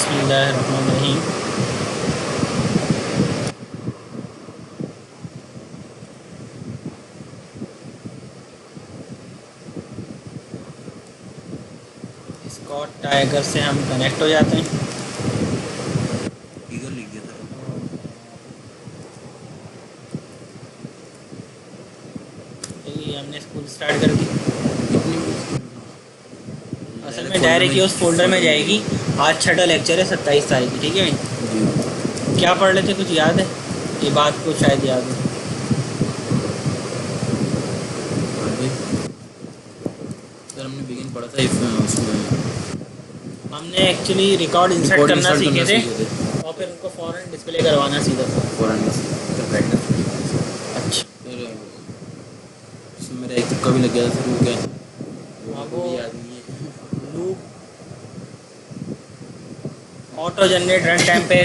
बिस्मिल्लाहिर्रहमानिर्रहीम। Scott tiger से हम कनेक्ट हो जाते हैं। ईगल लिख दिया था। ये हमने स्कूल स्टार्ट कर दी। असल में फोल्डर डायरेक्ट ये उस फोल्डर में जाएगी। आज छठा लेक्चर है 27 तारीख की, ठीक है भाई। जी। क्या पढ़ लेते, कुछ याद है? ये बात को शायद याद है। सर हमने बिगिन पढ़ा था उसमें हमने एक्चुअली रिकॉर्ड इंसर्ट करना सीखे थे और फिर उनको फ़ौरन डिस्प्ले करवाना सीधा था। अच्छा, फिर उसमें मेरा एक तुक्का भी लग गया था सर, वो क्या हाँ, वो वो भी याद नहीं है। Loop auto generate run time पे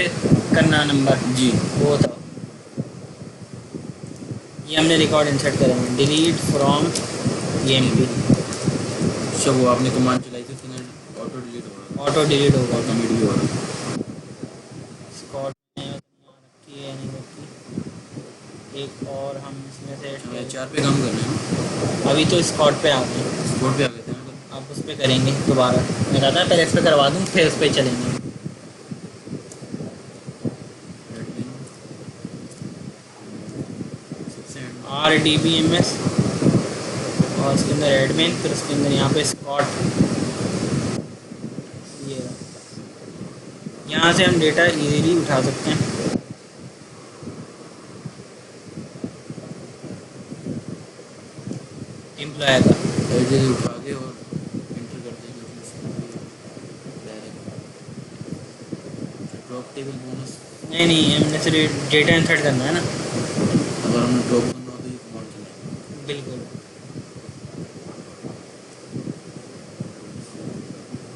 करना नंबर, जी वो था। ये हमने रिकॉर्ड इंसर्ट करेंगे। डिलीट फ्रॉम EMP, अच्छा, वो आपने कमांड चलाई थी उसके अंदर ऑटो डिलीट हो रहा ऑटो डिलीट था, होगा। ऑटोमेटिक भी हो रहा था। स्कॉट ने रखी है, नहीं रखी। एक और हम इसमें से हमें चार पे काम करना है ना, अभी तो स्कॉट पे आ गए, स्पोर्ट पे आ गए थे ना कल। आप उस पर करेंगे दोबारा। मैं कहता पहले इस पर करवा दूँ फिर उस पर चलेंगे। एडमिन सबसे एंड में। RDBMS और उसके अंदर एडमिन, फिर उसके अंदर यहाँ पे स्कॉट। ये यहाँ से हम डेटा इजीली उठा सकते हैं। एम्प्लॉय का एड्रेस उठा के और एंटर कर देंगे उसमें डायरेक्ट ड्रॉप टेबल बोनस। नहीं, हमने सिर्फ डेटा इंसर्ट करना है ना। अगर हमने ड्रॉप करना हो तो ये कमांड चलाएंगे। बिल्कुल,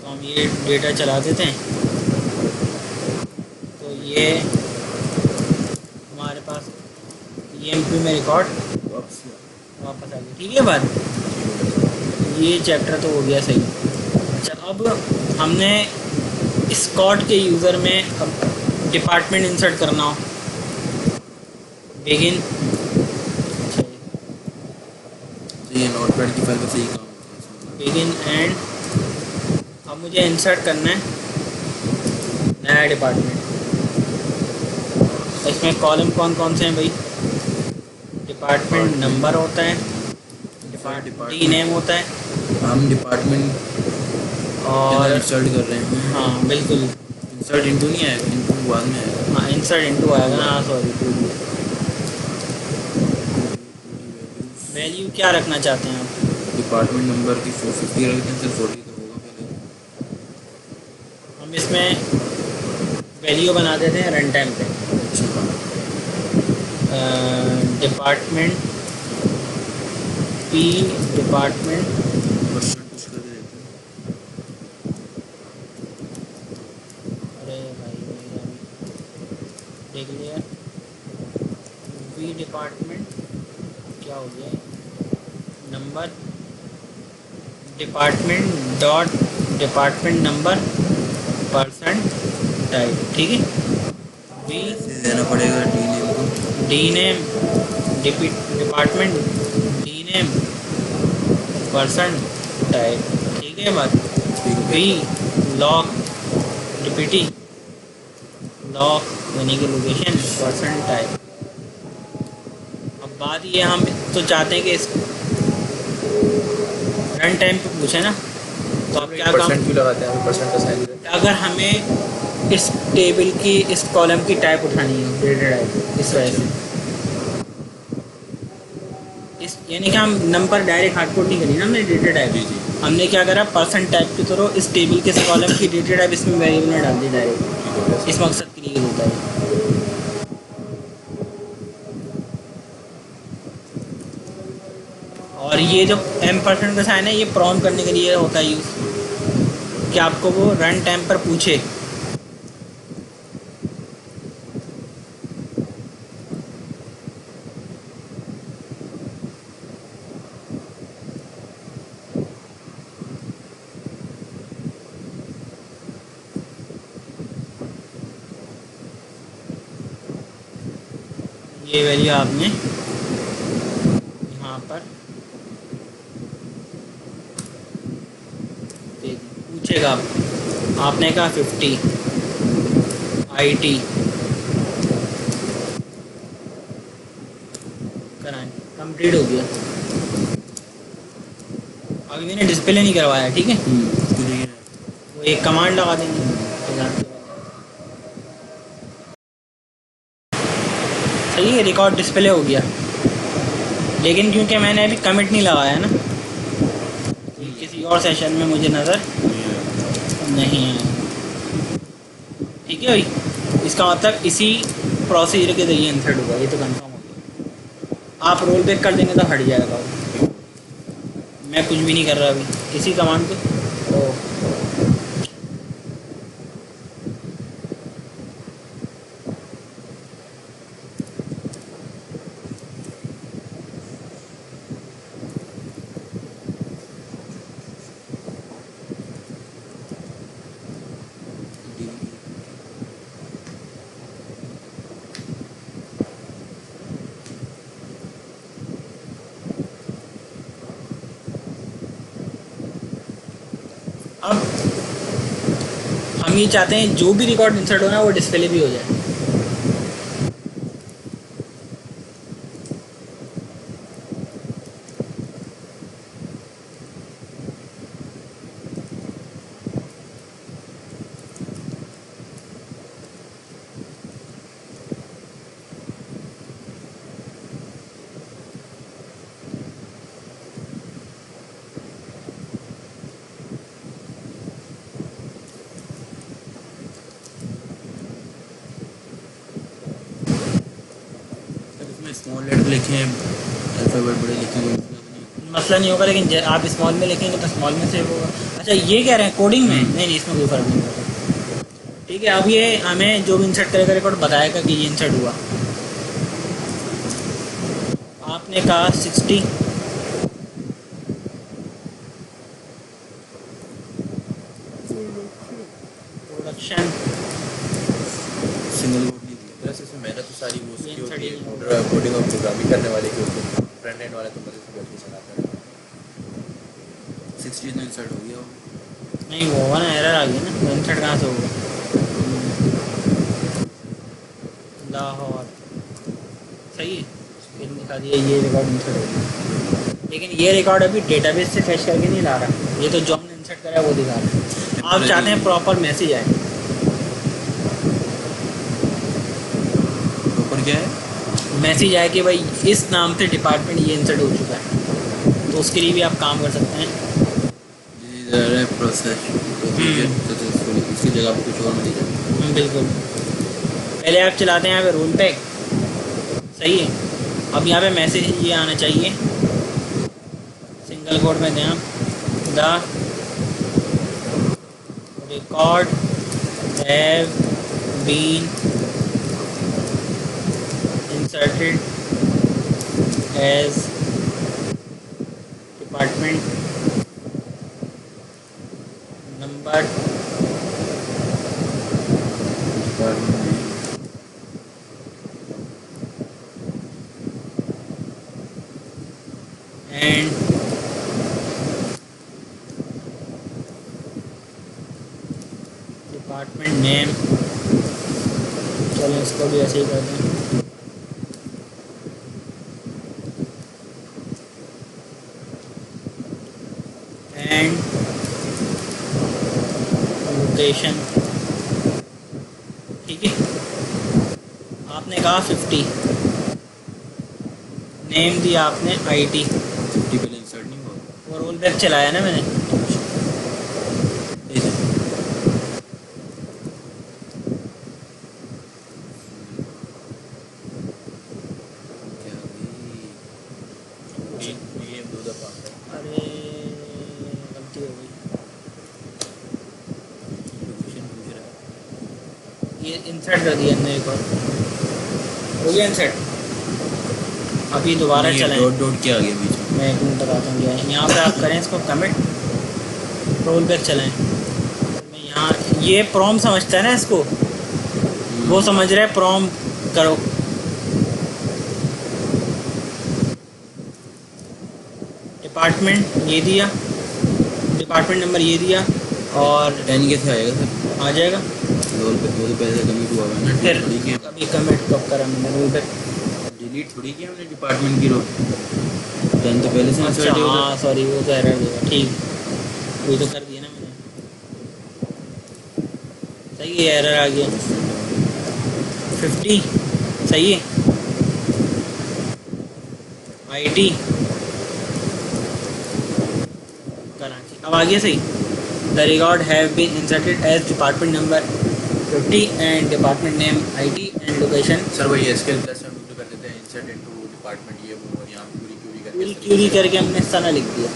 तो हम ये डेटा चला देते हैं। तो ये हमारे पास EMP में रिकॉर्ड वापस आ गया, ठीक है बात। ये चैप्टर तो हो गया सही। अच्छा, अब हमने स्कॉट के यूज़र में अब डिपार्टमेंट इंसर्ट करना हो। बिगिन, तो ये नोटपैड की फाइल का सही काम होता है इसमें। बिगिन एंड, अब मुझे इंसर्ट करना है नया डिपार्टमेंट। इसमें कॉलम कौन कौन से हैं भाई? डिपार्टमेंट नंबर होता है, डी नेम होता है, हम डिपार्टमेंट और इंसर्ट कर रहे हैं। हाँ बिल्कुल, इंसर्ट इंटू नहीं आएगा, इंटू बाद में आएगा। हाँ इंसर्ट इनटू आएगा ना, सॉरी। वैल्यू क्या रखना चाहते हैं आप? डिपार्टमेंट नंबर की 450 रख दें सर, 40 तो होगा पहले। हम इसमें वैल्यू बना देते हैं रन टाइम पे। अच्छा, डिपार्टमेंट P, डिपार्टमेंट, परसेंट कुछ कर देते हैं। अरे भाई मेरा देख लिया। V डिपार्टमेंट क्या हो गया, number, department dot department number, percent type, ठीक है। V ऐसे देना पड़ेगा डी नेम को। D name, department D name, person type, ठीक है बात। ठीक है। वी लॉक डीपीटी, लॉक यानी कि लोकेशन, पर्सन टाइप। अब बात ये, हम तो चाहते हैं कि इस रन टाइम पे पूछे ना, तो आप क्या काम, परसेंट भी लगाते हैं, परसेंट का साइन देते हैं। अगर हमें इस टेबल की, इस कॉलम की टाइप उठानी है, डेटा टाइप, इस वजह से इस, यानी कि हम नंबर डायरेक्ट हार्ड कोड नहीं करी ना हमने डेटा टाइप। जी जी। हमने क्या करा, पर्सन टाइप के थ्रू इस टेबल के, इस कॉलम की डेटा टाइप इसमें वेरिएबल में डाल दी डायरेक्ट। इस मकसद के लिए यूज़ होता है। और ये जो M% का साइन है, ये प्रॉम करने के लिए होता है यूज़, कि आपको वो रन टाइम पर पूछे। ये वैल्यू आपने यहाँ पर दे दी। पूछेगा आपने कहा 50 IT कराएं, कंप्लीट हो गया। अभी मैंने डिस्प्ले नहीं करवाया, ठीक है। वो एक कमांड लगा देंगे तो जान के। सही है, रिकॉर्ड डिस्प्ले हो गया। लेकिन क्योंकि मैंने अभी कमिट नहीं लगाया ना, किसी और सेशन में मुझे नज़र नहीं आया। ठीक है भाई, इसका मतलब इसी प्रोसीजर के जरिए इंसर्ट होगा, ये तो कंफर्म हो गया। आप रोल बैक कर देंगे तो हट जाएगा वो। मैं कुछ भी नहीं कर रहा अभी, इसी कमांड को तो अब हम ये चाहते हैं जो भी रिकॉर्ड इंसर्ट होना वो डिस्प्ले भी हो जाए। स्मॉल लेटर लिखे हैं, अल्फ़ाबेट बड़े लिखे हैं, मसला नहीं होगा, लेकिन आप स्मॉल में लिखेंगे तो स्मॉल में सेव होगा। अच्छा, ये कह रहे हैं कोडिंग में? नहीं नहीं, इसमें कोई फ़र्क नहीं पड़ता। ठीक है, अब ये हमें जो भी इंसर्ट करेगा रिकॉर्ड बताएगा कि ये इंसर्ट हुआ। आपने कहा 60 प्रोडक्शन सिंगल कोड नहीं दिया। वैसे इसमें मेहनत तो सारी वो उसकी होती है, इंसर्ट कोडिंग और प्रोग्रामिंग करने वाले की होती है। फ्रंट एंड वाले तो मजे से बैठ के चलाते हैं। 60 में इंसर्ट हो गया वो। नहीं वो होगा ना, एरर आ गई ना, इंसर्ट कहाँ से होगा? लाहौर सही है, फिर दिखा दिया ये रिकॉर्ड इंसर्ट हो गया। लेकिन ये रिकॉर्ड अभी डेटाबेस से फैच करके नहीं ला रहा, ये तो जो हमने इंसर्ट करा है वो दिखा रहा है। आप चाहते हैं प्रॉपर मैसेज आए। ऊपर क्या है? मैसेज आए कि भाई इस नाम से डिपार्टमेंट ये इंसर्ट हो चुका है, तो उसके लिए भी आप काम कर सकते हैं। प्रोसेस इसकी जगह पर कुछ और मिल जाए। बिल्कुल, पहले आप चलाते हैं यहाँ पे रोल पैक, सही है। अब यहाँ पे मैसेज ये आना चाहिए, सिंगल कोड में दें आप, the record have been inserted as department number and department name. चलो इसको भी ऐसे ही कर दें। एंड लोकेशन, ठीक है। आपने कहा 50, नेम दिया आपने IT, 50 पहले इंसर्ट नहीं हुआ। वो रोल बैक चलाया ना मैंने। ये दो दफा अरे गलती हो गई, लोकेशन पूछ रहा है। ये इंसर्ट कर दिया हमने एक बार, हो गया इंसर्ट। अभी दोबारा ये चलाएं, डॉट डॉट क्या आ गया बीच में? मैं एक मिनट बताता हूँ। क्या यहाँ पे आप करें इसको कमिट, रोल बैक चलाएं। मैं यहाँ ये प्रॉम समझता है ना इसको, वो समझ रहा है प्रॉम करो, डिपार्टमेंट ये दिया, डिपार्टमेंट नंबर ये दिया और 10 कैसे आएगा सर? आ जाएगा। रोल पे वो तो पहले कमिट हुआ हुआ है ना। फिर थोड़ी किया, अभी कमेंट कब करा मैंने रोल पे? डिलीट थोड़ी किया हमने डिपार्टमेंट की रो। 10 तो पहले से अच्छा इंसर्ट है हाँ उधर। सॉरी, वो तो एरर देगा, ठीक वही तो कर दिया ना मैंने, सही है, एरर आ गया 50 सही है। आईटी कराची, अब आ गया सही। The record have been inserted as department number 50 and department name IT and location. Sir वही एसक्यूएल प्लस में हम लोग कर देते हैं इंसर्ट इनटू डिपार्टमेंट ये वो, और यहाँ पूरी क्यूरी करके पूरी क्यूरी करके हमने सना लिख दिया।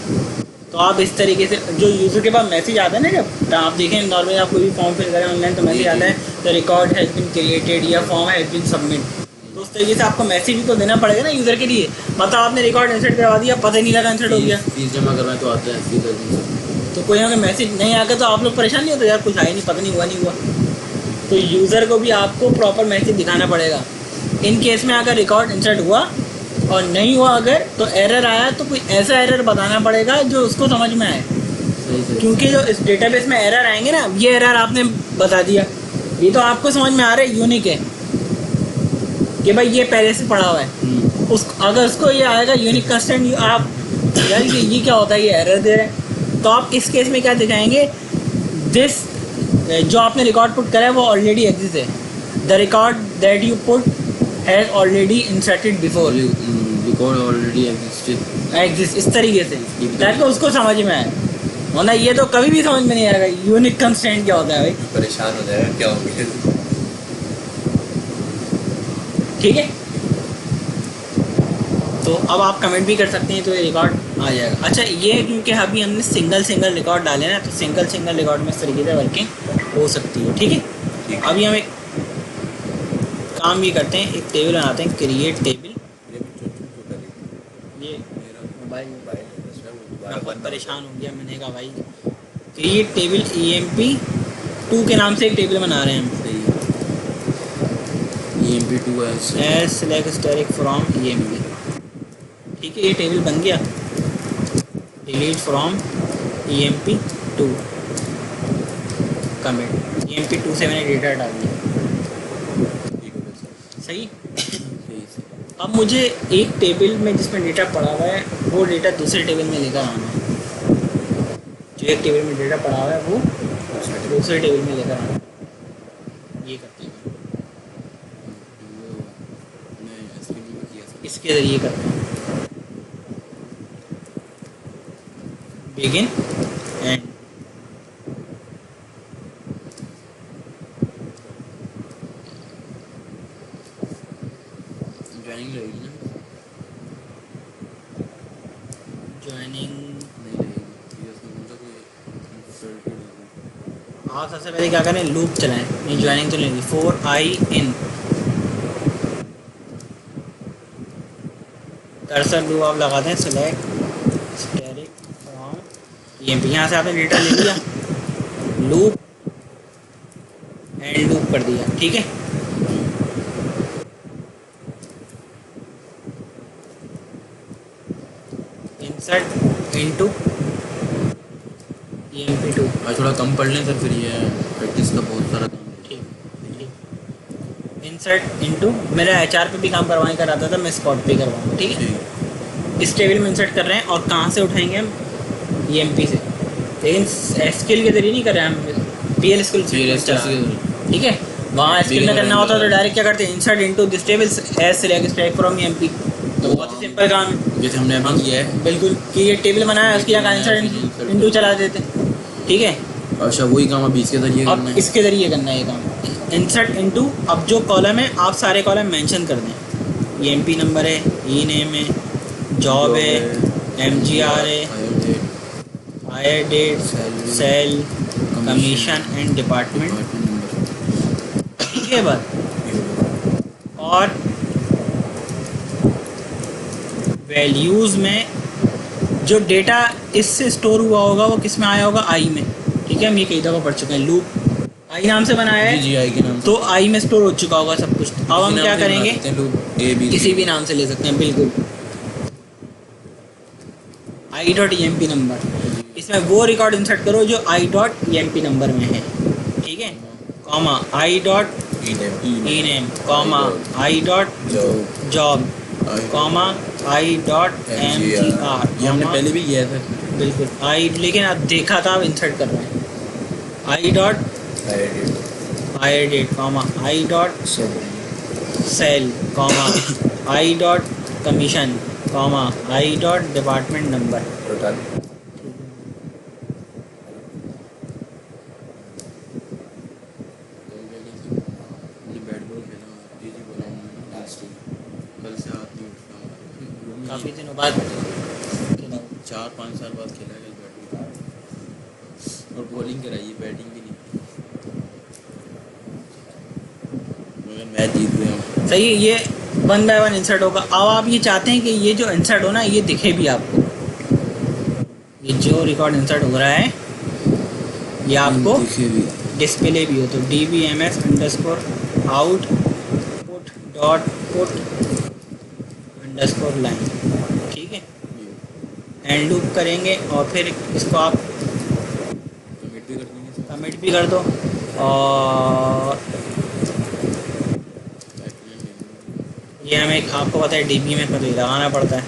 तो आप इस तरीके से जो यूज़र के पास मैसेज आता है ना, जब आप देखें नॉर्मली आप कोई भी फॉर्म फिल करें ऑनलाइन तो मैसेज आता है the record has been created या फॉर्म हैज़ बीन सबमिट, तो उस तरीके से आपको मैसेज भी तो देना पड़ेगा ना यूज़र के लिए। मतलब आपने रिकॉर्ड इंसर्ट करवा दिया, पता ही नहीं लगा इंसर्ट हो गया, फीस जमा करवाएं तो आता है फीस। तो कोई अगर मैसेज नहीं आ गया तो आप लोग परेशान नहीं होते यार कुछ आया नहीं, पता नहीं हुआ नहीं हुआ। तो यूज़र को भी आपको प्रॉपर मैसेज दिखाना पड़ेगा। इन केस में अगर रिकॉर्ड इंसर्ट हुआ और नहीं हुआ अगर तो एरर आया तो कोई ऐसा एरर बताना पड़ेगा जो उसको समझ में आए, क्योंकि जो इस डेटाबेस में एरर आएंगे ना, ये एरर आपने बता दिया, ये तो आपको समझ में आ रहा है यूनिक है कि भाई ये पहले से पड़ा हुआ है। उस अगर उसको ये आएगा यूनिक कंस्टेंट, आप यार ये क्या होता है, ये एरर दे रहे हैं, तो आप इस केस में क्या दिखाएंगे, दिस जो आपने रिकॉर्ड पुट करा है वो ऑलरेडी एग्जिस्ट है, the record that you put has already inserted before, record already existed exist, इस तरीके से ताकि उसको समझ में आए, वरना ये तो कभी भी समझ में नहीं आएगा यूनिक कंस्टेंट क्या होता है भाई। परेशान हो जाएगा क्या हो गया। ठीक है, तो अब आप कमेंट भी कर सकते हैं तो ये रिकॉर्ड आ जाएगा। अच्छा ये क्योंकि अभी हमने सिंगल रिकॉर्ड डाले ना, तो सिंगल रिकॉर्ड में इस तरीके से वर्किंग हो सकती है। ठीक है, अभी हम एक काम भी करते हैं, एक टेबल बनाते हैं, क्रिएट टेबल। ये मोबाइल मैं बहुत परेशान हो गया, मैंने कहा भाई क्रिएट टेबल EMP2 के नाम से एक टेबल बना रहे हैं हम। EMP2 है सेलेक्ट स्टैटिक फ्रॉम EMP। ठीक है, ये टेबल बन गया, delete from EMP2 comment, EMP2 से मैंने डेटा डाल दिया। सही। अब मुझे एक टेबल में जिसमें डेटा पड़ा हुआ है वो डेटा दूसरे टेबल में लेकर आना है, जो एक टेबल में डेटा पड़ा हुआ है वो दूसरे टेबल में लेकर आना है। ये करते हैं, इसके ज़रिए करते हैं, बिगिन एंड। ज्वाइनिंग लगेगी ना? ज्वाइनिंग नहीं लगेगी, ये उसमें कौन सा कोई आप सबसे पहले क्या करें, लूप चलाएं, नहीं ज्वाइनिंग तो नहीं होगी, 4i in कर्सर लूप आप लगाते हैं, सेलेक्ट स्टैटिक फ्रॉम EMP, यहाँ से आपने डेटा ले लिया, लूप एंड लूप कर दिया। ठीक है, इंसर्ट इनटू EMP2। आज थोड़ा कम पढ़ लें सर, फिर ये प्रैक्टिस का बहुत सारा काम है। ठीक, इंसर्ट इनटू, मेरा HR पे भी काम करवाने का रहता था, मैं स्पॉट पे करवाऊँ। ठीक है, इस टेबल में इंसर्ट कर रहे हैं और कहाँ से उठाएंगे हम, EMP से, लेकिन SQL के जरिए नहीं कर रहे हैं हम, PL स्किल से। ठीक है, वहाँ SQL में करना होता तो डायरेक्ट क्या करते हैं, insert into this table as select static from EMP, तो बहुत ही सिंपल काम है, जैसे हमने अभी किया है। बिल्कुल, कि ये टेबल बनाया उसकी जगह इंसर्ट इनटू चला देते। ठीक है, अच्छा वही काम अभी इसके जरिए अब करना है। इसके ज़रिए करना है ये काम, इंसर्ट इनटू। अब जो कॉलम है आप सारे कॉलम मेंशन कर दें, EMP नंबर है, ई नेम है, जॉब है, MGR है, hire date, sal, commission and department. ठीक है बात, और वैल्यूज़ में जो डेटा इससे स्टोर हुआ होगा वो किस में आया होगा, आई में। ठीक है, हम ये कई दफ़ा पढ़ चुके हैं, लूप आई नाम से बनाया है, जी आई के नाम से। तो आई में स्टोर हो चुका होगा सब कुछ। अब हम क्या करेंगे, ए बी किसी भी नाम से ले सकते हैं, बिल्कुल i.emp नंबर, इसमें वो रिकॉर्ड इंसर्ट करो जो i.emp नंबर में है, ठीक है, comma i.ename, comma i.job, comma i.mgr, ये हमने पहले भी किया था। बिल्कुल आई, लेकिन आप देखा था, आप इंसर्ट कर रहे हैं i.iredate, comma i.cell, comma i.commission, comma i.department number। कल से हाथ नहीं उठता, काफ़ी दिनों बाद 4-5 साल बाद खेला है बैटबॉल, और बॉलिंग कराई, बैटिंग भी नहीं, मगर मैच जीत गए हम। सही है, ये 1 बाय 1 इंसर्ट होगा। अब आप ये चाहते हैं कि ये जो इंसर्ट हो ना, ये दिखे भी आपको, ये जो रिकॉर्ड इंसर्ट हो रहा है ये आपको दिखे भी। डिस्प्ले भी हो, तो dbms underscore out put dot put underscore line, ठीक है, एंड लूप करेंगे और फिर इसको आप कमिट भी कर देंगे, कमिट भी कर दो, और ये हमें, आपको पता है dbms में तो ये लगाना पड़ता है।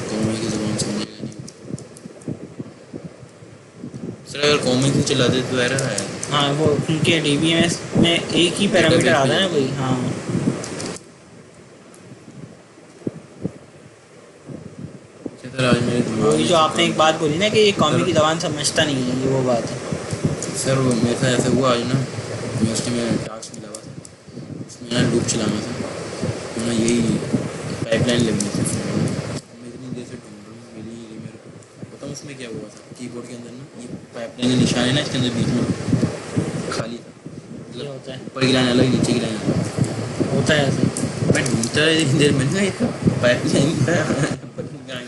कॉमी की ज़बान समझेगा नहीं सर, अगर कॉमी से चला दे तो एरर आया। हाँ, वो क्योंकि dbms में एक ही पैरामीटर आता है ना कोई, हाँ सर आज मेरे दिमाग वही में जो आपने एक बात बोली ना कि ये कॉमी की ज़बान समझता नहीं है, ये वो बात है। सर वो मेरे साथ ऐसा हुआ आज ना, मैं उसके में टास्क मिला हुआ था, उसमें ना लूप चलाना था, तो ना यही पाइपलाइन लगनी थी उसमें, मैं इतनी देर से ढूंढ रहा हूँ, मिली नहीं रही मेरे को। बताऊँ उसमें क्या हुआ था, कीबोर्ड के अंदर ना ये पाइपलाइन का निशान है ना, इसके अंदर बीच में खाली था, ये मतलब होता है, ऊपर की लाइन अलग, नीचे की लाइन अलग। होता है ऐसे। मैं ढूंढता रहा इतनी देर में ना, ये पाइपलाइन कहाँ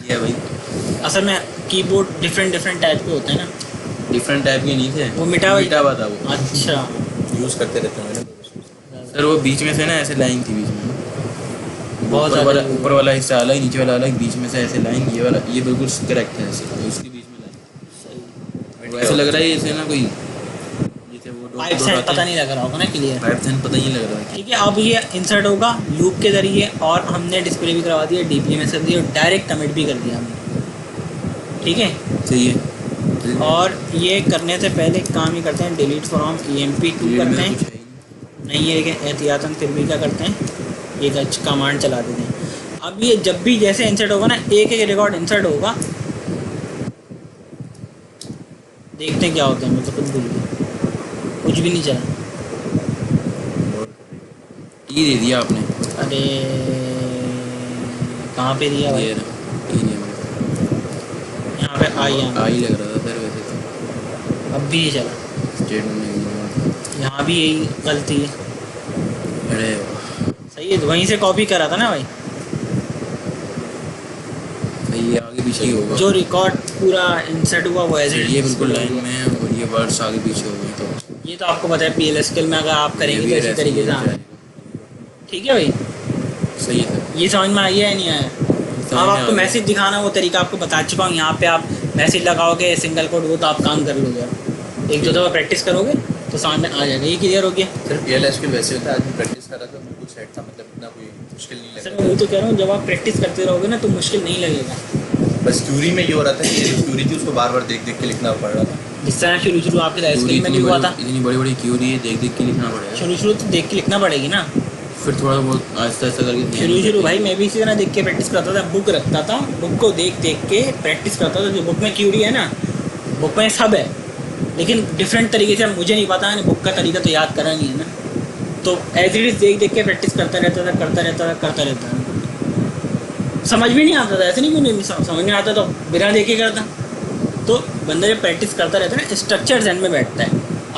गया भाई। असल में कीबोर्ड डिफरेंट टाइप के होते हैं ना, डिफरेंट टाइप के नहीं थे, वो मिटा हुआ था वो। अच्छा, यूज़ करते रहते हैं मैंने। सर वो बीच में से ना ऐसे लाइन थी बीच में, बहुत ऊपर वाला हिस्सा अलग, नीचे वाला अलग, बीच में से ऐसे लाइन, ये वाला ये बिल्कुल करेक्ट है ऐसे, तो इसके बीच में लाइन सही। वो ऐसे लग रहा है जैसे ना कोई, जैसे वो पाइप सेंस पता नहीं लग रहा होगा ना क्लियर। पाइप सेंस पता नहीं लग रहा है। ठीक है, अब ये इंसर्ट होगा लूप के ज़रिए, और हमने डिस्प्ले भी करवा दिया, dbms कर दिया, और डायरेक्ट कमिट भी कर दिया हमने, ठीक है। सही है। और ये करने से पहले एक काम ही करते हैं, डिलीट फ्रॉम emp2 करते हैं, नहीं है लेकिन एहतियातन फिर भी क्या करते हैं, एक कमांड चला देते हैं। अब ये जब भी जैसे इंसर्ट होगा ना, एक एक रिकॉर्ड इंसर्ट होगा, देखते हैं क्या होता है, मैं तो खुद भूल गया, कुछ भी नहीं चला। ई दे दिया आपने, अरे कहाँ पे दिया भाई, ये रहा, ई नहीं है, यहाँ पे आई है, आई लग रहा था सर वैसे तो, अब भी ये चला, स्टेटमेंट नहीं, यहाँ भी यही गलती है। अरे सही है, तो वहीं से कॉपी करा था ना भाई, सही है, आगे पीछे ही होगा, जो रिकॉर्ड पूरा इंसर्ट हुआ वो ऐसे ये बिल्कुल लाइन में है, और ये वर्ड्स आगे पीछे हो गए, तो ये तो आपको पता है PL/SQL में अगर आप करेंगे तो इसी तरीके से आना है। ठीक है भाई, सही है सर। ये समझ में आया या नहीं आया? अब आपको मैसेज दिखाना वो तरीका आपको बता चुका हूँ, यहाँ पे आप मैसेज लगाओगे सिंगल कोड, वो तो आप काम कर लोगे, एक दो दफ़ा प्रैक्टिस करोगे तो समझ में आ जाएगा। ये क्लियर हो गया? सिर्फ PL/SQL वैसे होता है, आज मैं प्रैक्टिस कर रहा था, बिल्कुल सेट था, मतलब इतना कोई मुश्किल नहीं सर लगा। मैं वही तो कह रहा हूँ, जब आप प्रैक्टिस करते रहोगे ना तो मुश्किल नहीं लगेगा। बस क्यूरी में ये हो रहा था कि जो क्यूरी थी उसको बार बार देख देख के लिखना पड़ रहा था। जिस तरह शुरू आपके SQL में भी हुआ था, इतनी बड़ी बड़ी क्यूरी है, देख देख के लिखना पड़ेगा, शुरू तो देख के लिखना पड़ेगी ना, फिर थोड़ा बहुत आहिस्ता आहिस्ता करके। शुरू भाई मैं भी इसी तरह देख के प्रैक्टिस करता था, बुक रखता था, बुक को देख देख के प्रैक्टिस करता था। जो बुक में क्यूरी है ना, बुक में सब है, लेकिन डिफरेंट तरीके से मुझे नहीं पता है, बुक का तरीका तो याद करा नहीं है ना, तो एज इट इज़ देख देख के प्रैक्टिस करता रहता था। समझ भी नहीं आता था, ऐसे नहीं क्यों नहीं समझ में आता, तो बिना देखे करता। तो बंदा जब प्रैक्टिस करता रहता है ना, स्ट्रक्चर जहन में बैठता है।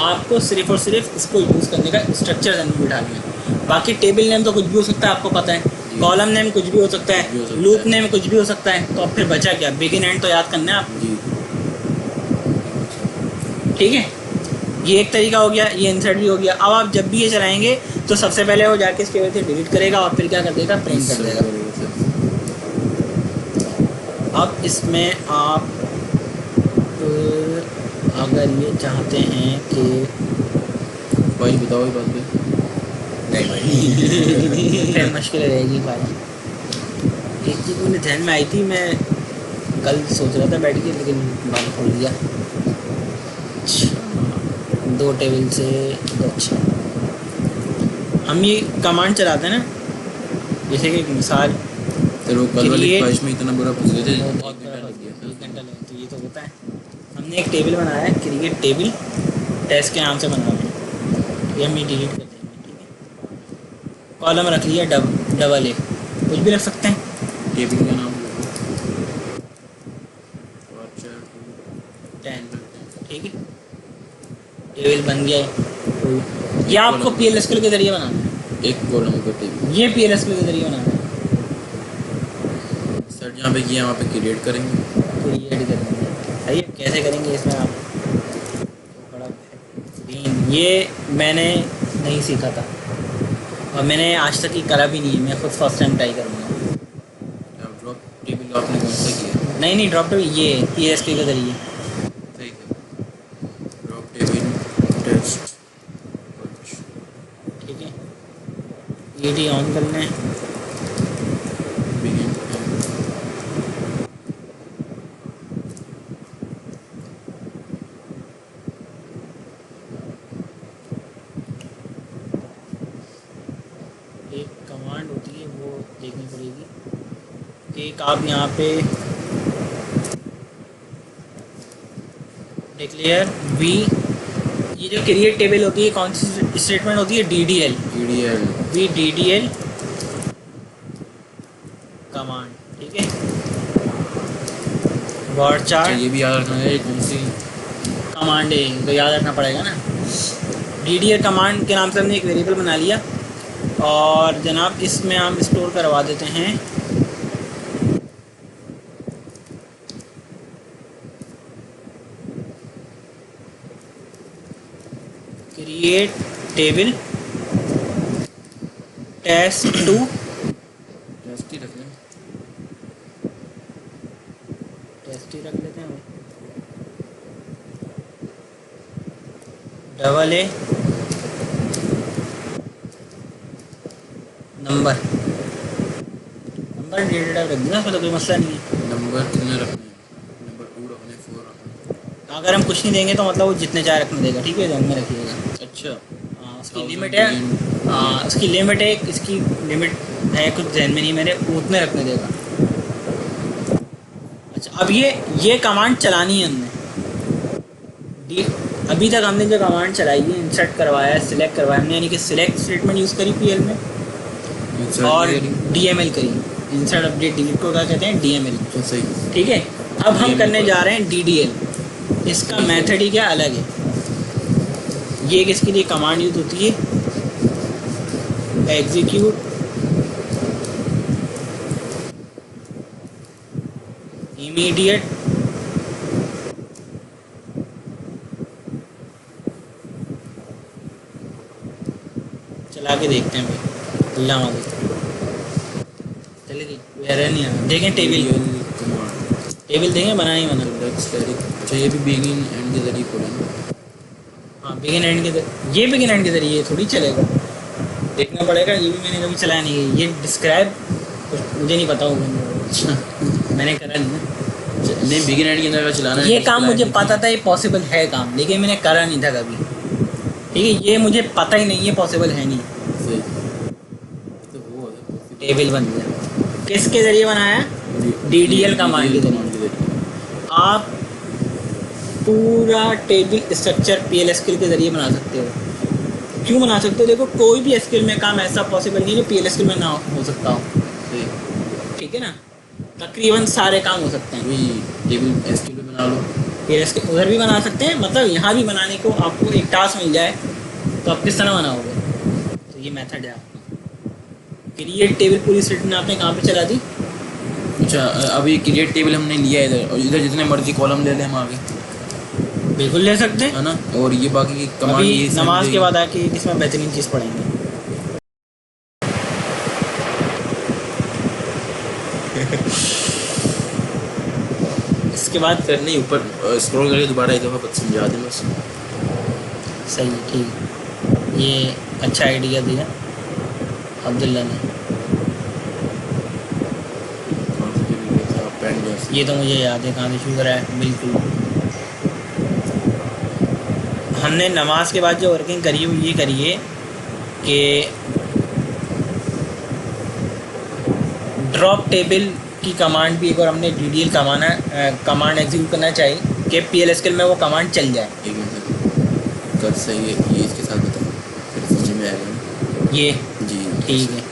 आपको सिर्फ और सिर्फ इसको यूज़ करने का स्ट्रक्चर जहन में बिठा लिया। बाकी टेबल नेम तो कुछ भी हो सकता है, आपको पता है, कॉलम नेम कुछ भी हो सकता है, लूप नेम कुछ भी हो सकता है, तो अब फिर बचा क्या, बिगिन एंड तो याद करना है आप। ठीक है, ये एक तरीका हो गया, ये इंसर्ट भी हो गया। अब आप जब भी ये चलाएंगे तो सबसे पहले वो जाके इसके वजह से डिलीट करेगा और फिर क्या कर देगा, प्रिंट कर देगा। अब इसमें आप अगर ये चाहते हैं कि भाई बताओ ये बात पे। नहीं भाई फिर मुश्किल रहेगी भाई। एक चीज़ मुझे ध्यान में आई थी, मैं कल सोच रहा था बैठ के, लेकिन बाद खोल दिया। अच्छा, 2 टेबल से अच्छा हम ये कमांड चलाते हैं ना, जैसे कि एक मिसाल तेरे को कल वाली Create- ख्वाहिश में इतना बुरा फंस गए थे, वो एक बहुत घंटा बड़ा लग गया था। 1 घंटा लगा, तो ये तो होता है। हमने एक टेबल बनाया है, क्रिएट टेबल टेस्ट के नाम से बना है, ये हम ये डिलीट कर देंगे, ठीक है। कॉलम रख लिया डबल ए, कुछ भी रख सकते हैं। टेबल का नाम 10, ठीक है, टेबल बन गया है। ये आपको PLSQL के जरिए बनाना है, एक कॉलम का टेबल। ये PLSQL के जरिए बनाना है। सर जहाँ पे किया वहाँ पे क्रिएट करेंगे। क्रिएट करेंगे, सही है। कैसे करेंगे इसमें आप बड़ा बेहतरीन, ये मैंने नहीं सीखा था और मैंने आज तक ये करा भी नहीं है, मैं खुद फर्स्ट टाइम ट्राई करूँगा। ड्रॉप टेबल आपने कौन सा किया? नहीं ड्रॉप टेबल, ये PLSQL के जरिए। सही है। ड्रॉप टेबल टेस्ट ठीक है, ये ऑन कर लें। बिगिन। एक कमांड होती है वो देखनी पड़ेगी कि एक आप यहाँ पे डिक्लेयर वी, ये जो क्रिएट टेबल होती है कौन सी स्टेटमेंट होती है? DDL, EDL वी DDL कमांड, ठीक है। वर्ड अच्छा, चार्ट ये भी याद रखना है कौन सी कमांड है, तो याद रखना पड़ेगा ना। DDL कमांड के नाम से हमने एक वेरिएबल बना लिया और जनाब इसमें हम स्टोर करवा देते हैं क्रिएट टेबल test2 टेस्ट ही रख लें। टेस्ट ही रख लेते हैं, डबल ए नंबर डेटा रख देना, उसमें तो कोई मसला नहीं है। नंबर कितने रखने हैं? नंबर 2 रखने, 4 रखने। अगर हम कुछ नहीं देंगे तो मतलब वो जितने चाहे रखने देगा, ठीक है, ध्यान में रखिएगा। अच्छा, उसकी लिमिट है, उसकी लिमिट है, इसकी लिमिट है कुछ ध्यान में नहीं मेरे, उतने रखने देगा। अच्छा, अब ये कमांड चलानी है हमने। अभी तक हमने जो कमांड चलाई है, इंसर्ट करवाया है, सिलेक्ट करवाया हमने, यानी कि सिलेक्ट स्टेटमेंट यूज़ करी PL में और DML करी, इंसर्ट अपडेट डिलीट को क्या कहते हैं? DML। तो सही। ठीक है, अब हम DML करने जा रहे हैं DDL। इसका मेथड ही क्या अलग है, ये किसके लिए कमांड यूज होती है? एग्जीक्यूट इमीडिएट चला के देखते हैं भाई, अल्लाह मालिक। चलिए नहीं आ देखें टेबल देखें, बना ही बना। अच्छा, ये भी बिगिन एंड के जरिए खोला ना। हाँ, बिगिन एंड के ये बिगिन एंड के जरिए थोड़ी चलेगा, देखना पड़ेगा। ये भी मैंने कभी चलाया नहीं है, ये डिस्क्राइब मुझे नहीं पता होगा, मैंने करा नहीं ना। नहीं, बिगिन एंड के अंदर चलाना है। ये काम मुझे पता था, ये पॉसिबल है काम, लेकिन मैंने करा नहीं था कभी। ठीक है, ये मुझे पता ही नहीं, ये पॉसिबल है नहीं। सही। तो वो टेबल बन गया, किसके जरिए बनाया? DDL कमांड के जरिए। आप पूरा टेबल स्ट्रक्चर PLSQL के जरिए बना सकते हो। क्यों बना सकते हो? देखो, कोई भी SQL में काम ऐसा पॉसिबल नहीं है जो PLSQL में ना हो सकता हो। ठीक है ना, तकरीबन सारे काम हो सकते हैं। वही टेबल SQL में बना लो, PLSQL उधर भी बना सकते हैं, मतलब यहाँ भी बनाने को आपको एक टास्क मिल जाए तो आप किस तरह बनाओगे? तो ये मेथड है आपका। क्रिएट टेबल पूरी स्टेटमेंट आपने कहाँ पे चला दी? अच्छा, अभी क्रिएट टेबल हमने लिया इधर, और इधर जितने मर्जी कॉलम ले लें हम आगे, बिल्कुल ले सकते हैं। है ना। और ये बाकी की कमांड अभी ये नमाज के बाद आके इसमें बेहतरीन चीज़ पढ़ेंगे। इसके बाद फिर नहीं ऊपर स्क्रॉल करके दोबारा एक दफ़ा बस समझा दें बस। सही है, ठीक, ये अच्छा आइडिया दिया अब्दुल्ला ने। कौन सा टेबल था पेंट जैसे? ये तो मुझे याद है कहाँ से शुरू करा है, बिल्कुल। हमने नमाज के बाद जो वर्किंग करी है वो ये करिए कि ड्रॉप टेबल की कमांड भी एक और हमने DDL कमांड एग्जीक्यूट करना चाहिए कि PLSQL में वो कमांड चल जाए। एक मिनट कर सही है, ये इसके साथ बताओ फिर समझ में आएगा ना। ये जी ठीक है,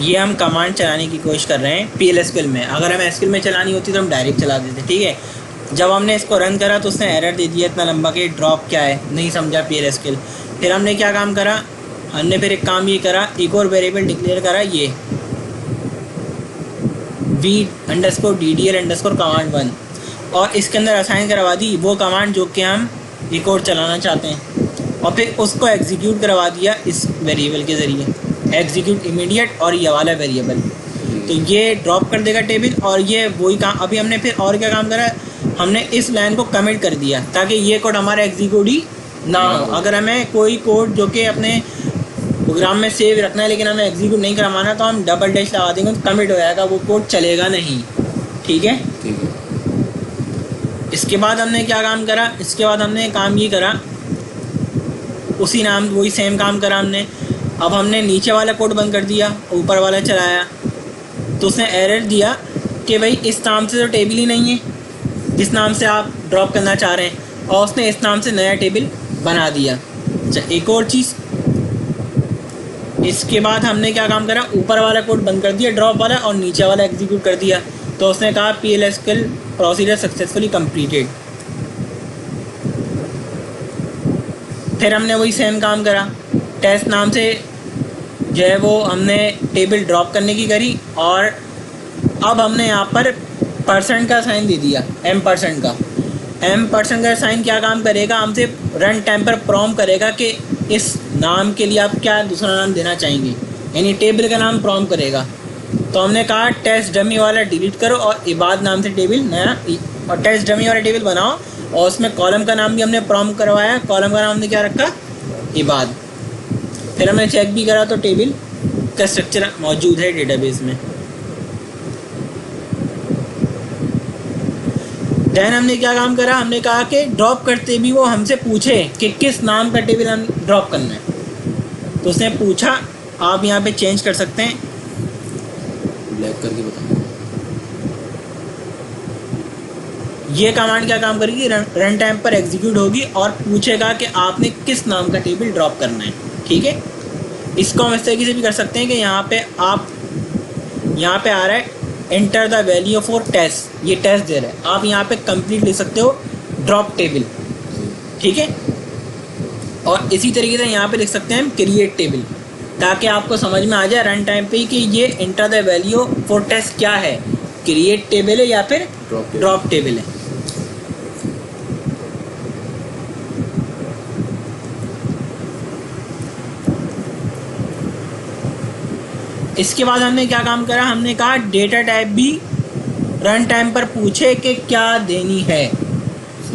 ये हम कमांड चलाने की कोशिश कर रहे हैं PLSQL में। अगर हम SQL में चलानी होती तो हम डायरेक्ट चला देते, ठीक है। जब हमने इसको रन करा तो उसने एरर दे दिया इतना लंबा कि ड्रॉप क्या है, नहीं समझा PLSQL। फिर हमने क्या काम करा, हमने फिर एक काम ये करा, एक और वेरिएबल डिक्लेयर करा, ये v_ddl_command1, और इसके अंदर असाइन करवा दी वो कमांड जो कि हम एक और चलाना चाहते हैं, और फिर उसको एग्जीक्यूट करवा दिया इस वेरिएबल के ज़रिए, एग्जीक्यूट इमीडिएट, और ये वाला वेरिएबल। तो ये ड्रॉप कर देगा टेबल, और ये वही काम। अभी हमने फिर और क्या काम करा, हमने इस लाइन को कमिट कर दिया ताकि ये कोड हमारा एग्जीक्यूट ही ना हो। अगर हमें कोई कोड जो कि अपने प्रोग्राम में सेव रखना है लेकिन हमें एग्जीक्यूट नहीं करवाना तो हम डबल डैश लगा देंगे, कमिट हो जाएगा, वो कोड चलेगा नहीं, ठीक है। ठीक है। इसके बाद हमने क्या काम करा, इसके बाद हमने काम ये करा, उसी नाम वही सेम काम करा हमने। अब हमने नीचे वाला कोड बंद कर दिया, ऊपर वाला चलाया, तो उसने एरर दिया कि भाई इस नाम से तो टेबल ही नहीं है जिस नाम से आप ड्रॉप करना चाह रहे हैं, और उसने इस नाम से नया टेबल बना दिया। अच्छा, एक और चीज़, इसके बाद हमने क्या काम करा, ऊपर वाला कोड बंद कर दिया ड्रॉप वाला, और नीचे वाला एग्जीक्यूट कर दिया। तो उसने कहा PLSQL प्रोसीजर सक्सेसफुली कंप्लीटेड। फिर हमने वही सेम काम करा, टेस्ट नाम से जो है वो हमने टेबल ड्रॉप करने की करी, और अब हमने यहाँ पर % का साइन दे दिया, M% का। M% का साइन क्या काम करेगा, हमसे रन टाइम पर प्रॉम्प्ट करेगा कि इस नाम के लिए आप क्या दूसरा नाम देना चाहेंगे, यानी टेबल का नाम प्रॉम्प्ट करेगा। तो हमने कहा टेस्ट डमी वाला डिलीट करो और इबाद नाम से टेबल नया, और टेस्ट डमी वाला टेबल बनाओ, और उसमें कॉलम का नाम भी हमने प्रॉम्प्ट करवाया। कॉलम का नाम हमने क्या रखा, इबाद। फिर हमने चेक भी करा तो टेबल का स्ट्रक्चर मौजूद है डेटाबेस में। दैन हमने क्या काम करा, हमने कहा कि ड्रॉप करते भी वो हमसे पूछे कि किस नाम का टेबल हम ड्रॉप करना है, तो उसने पूछा। आप यहाँ पे चेंज कर सकते हैं, ब्लैक करके बताओ। ये कमांड क्या काम करेगी, रन टाइम पर एग्जीक्यूट होगी और पूछेगा कि आपने किस नाम का टेबल ड्रॉप करना है, ठीक है। इसको हम इस तरीके से भी कर सकते हैं कि यहाँ पे आ रहा है enter the value for test, ये टेस्ट दे रहा है, आप यहाँ पे कंप्लीट लिख सकते हो ड्रॉप टेबल, ठीक है। और इसी तरीके से यहाँ पे लिख सकते हैं क्रिएट टेबल, ताकि आपको समझ में आ जाए रन टाइम पे कि ये enter the value for test क्या है, क्रिएट टेबल है या फिर ड्रॉप टेबल है। इसके बाद हमने क्या काम करा, हमने कहा डेटा टाइप भी रन टाइम पर पूछे कि क्या देनी है,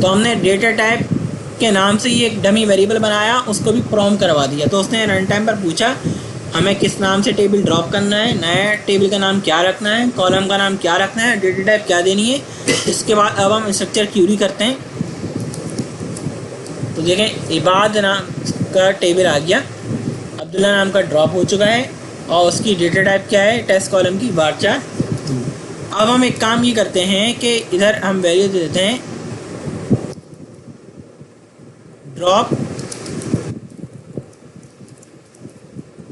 तो हमने डेटा टाइप के नाम से ये एक डमी वेरिएबल बनाया, उसको भी प्रॉम्प्ट करवा दिया। तो उसने रन टाइम पर पूछा हमें किस नाम से टेबल ड्रॉप करना है, नया टेबल का नाम क्या रखना है, कॉलम का नाम क्या रखना है, डेटा टाइप क्या देनी है। इसके बाद अब हम स्ट्रक्चर क्यूरी करते हैं, तो देखें इबाद नाम का टेबल आ गया, अब्दुल्ला नाम का ड्रॉप हो चुका है, और उसकी डेटा टाइप क्या है, टेस्ट कॉलम की varchar 2। अब हम एक काम ये करते हैं कि इधर हम वैल्यू दे देते हैं drop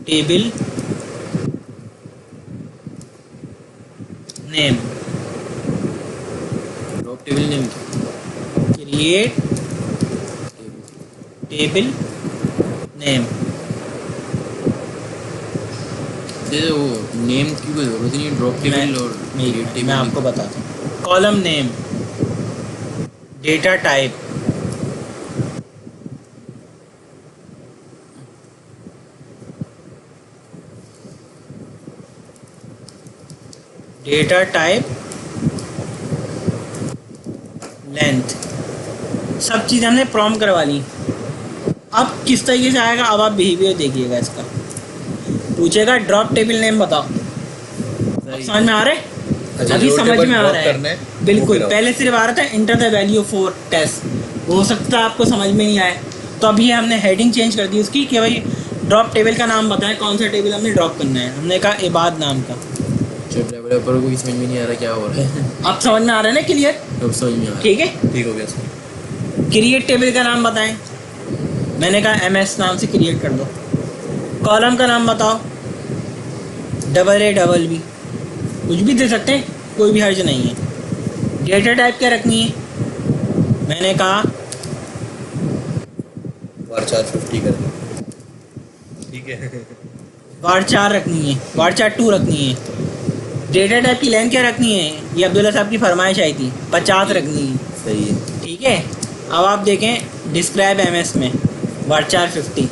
table name, drop table name create table name. जैसे वो नेम की कोई ज़रूरत नहीं है, ड्रॉप टेबल और क्रिएट टेबल। मैं आपको बताता हूँ, column name, data type, length, सब चीज़ हमने प्रॉम्प्ट करवा ली। अब किस तरीके से आएगा, अब आप बिहेवियर देखिएगा इसका। पूछेगा ड्रॉप टेबल नेम बताओ, अब समझ में आ रहा है? अच्छा, अभी जो समझ टेबल में आ drop रहा करना है है, वो बिल्कुल। फिर पहले सिर्फ आ रहा था enter the value for test, हो सकता है आपको समझ में नहीं आए, तो अभी हमने हेडिंग चेंज कर दी उसकी कि भाई ड्रॉप टेबल का नाम बताएं, कौन सा टेबल हमने ड्रॉप करना है। हमने कहा इबाद नाम का। जब डेवलपर को समझ में नहीं आ रहा क्या हो रहा है, अब समझ में आ रहा है ना क्लियर? अब समझ में आ रहा है। ठीक है, ठीक हो गया सर। क्रिएट टेबल का नाम बताएं, मैंने कहा MS नाम से क्रिएट कर दो। कॉलम का नाम बताओ, AA कुछ भी दे सकते हैं, कोई भी हर्ज नहीं है। डेटा टाइप क्या रखनी है, मैंने कहा varchar 50 कर दो, ठीक है। varchar रखनी है, varchar 2 रखनी है। डेटा टाइप की लेंथ क्या रखनी है, ये अब्दुल्ला साहब की फरमाइश आई थी, 50 रखनी है। सही है। ठीक है, अब आप देखें डिस्क्राइब MS में varchar 50।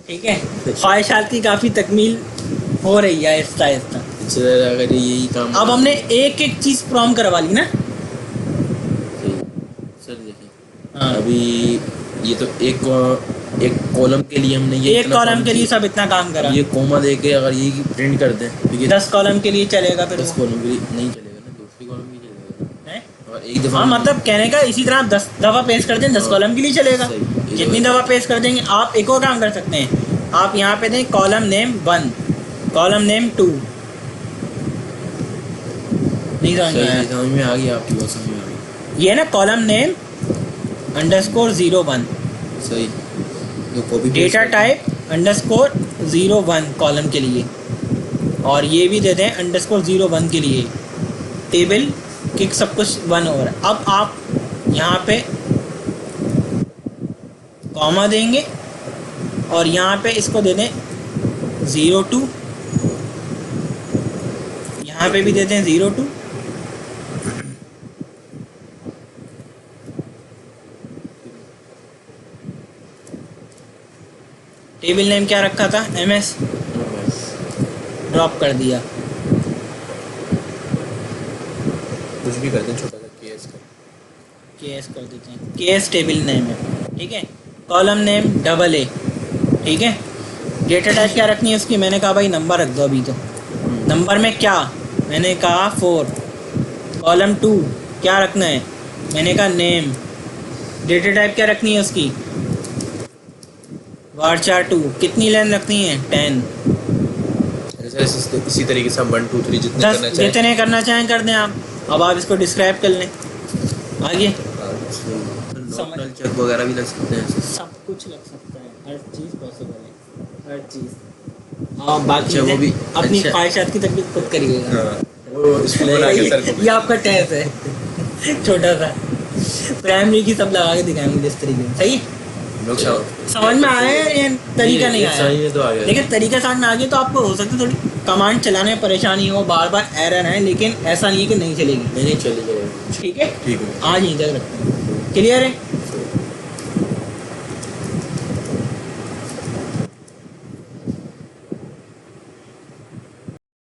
ठीक है, ख्वाहिशात की काफ़ी तकमील हो रही है आहिस्ता आहिस्ता। सर अगर यही काम अब हमने एक एक चीज़ प्रॉम्प्ट करवा ली ना। सही। सर देखिए हाँ, अभी ये तो एक कॉलम के लिए हमने ये एक इतना कॉलम काम के लिए किया। सब इतना काम करा। ये कोमा दे के अगर ये प्रिंट कर दें, ठीक है, 10 कॉलम के लिए चलेगा फिर 10 वो, कॉलम के लिए नहीं चलेगा ना, दूसरी कॉलम भी चलेगा हैं? और एक दफ़ा हाँ, मतलब कहने का इसी तरह आप 10 दफ़ा पेश कर दें, 10 हाँ, कॉलम के लिए चलेगा। सही। जितनी दफ़ा पेश कर देंगे। आप एक और काम कर सकते हैं, आप यहाँ पे दें कॉलम नेम 1, कॉलम नेम 2। नहीं समझ में आया? सही समझ में आ गई, आपकी बात समझ में आ गई। ये ना कॉलम नेम _01, सही, जो कॉपी डेटा टाइप _01 कॉलम के लिए, और ये भी दे दें _01 के लिए। टेबल किक सब कुछ 1 हो रहा है। अब आप यहाँ पे कॉमा देंगे और यहाँ पे इसको दे दें 02, यहाँ पे भी दे दें 02। टेबल नेम क्या रखा था, MS, ड्रॉप कर दिया। कुछ भी कर दें, छोटा सा केस का। KS कर देते हैं, KS टेबल नेम है। ठीक है, कॉलम नेम AA। ठीक है, डेटा टाइप क्या रखनी है उसकी, मैंने कहा भाई नंबर रख दो अभी तो। नंबर में क्या, मैंने कहा 4। कॉलम 2 क्या रखना है, मैंने कहा नेम। डेटा टाइप क्या रखनी है उसकी, varchar 2। कितनी लेंथ रखनी है, 10। ऐसे इसी तरीके से हम 1 2 3 जितने 10 करना चाहें। जितने करना चाहें कर दें आप। अब आप इसको डिस्क्राइब कर लें आगे। नॉर्मल चेक वगैरह भी लग सकते हैं। सब कुछ लग सकता है, हर चीज़ पॉसिबल है, हर चीज़। और बाकी अच्छा, वो भी अपनी अच्छा। ख्वाहिशात की तकलीफ खुद करिएगा। हाँ, वो स्कूल बना के सर को ये आपका टेस्ट है छोटा सा, प्राइमरी की सब लगा के दिखाएंगे इस तरीके से। सही लोग समझ में आया है या तरीका नहीं आया? सही में तो आ गया। लेकिन तरीका समझ में आ गया तो आपको हो सकता है थोड़ी कमांड चलाने में परेशानी हो, बार बार एरर है, लेकिन ऐसा नहीं है कि नहीं चलेगी। नहीं चली जाएगी। ठीक है, ठीक है। आज यहीं तक रखते हैं। क्लियर है?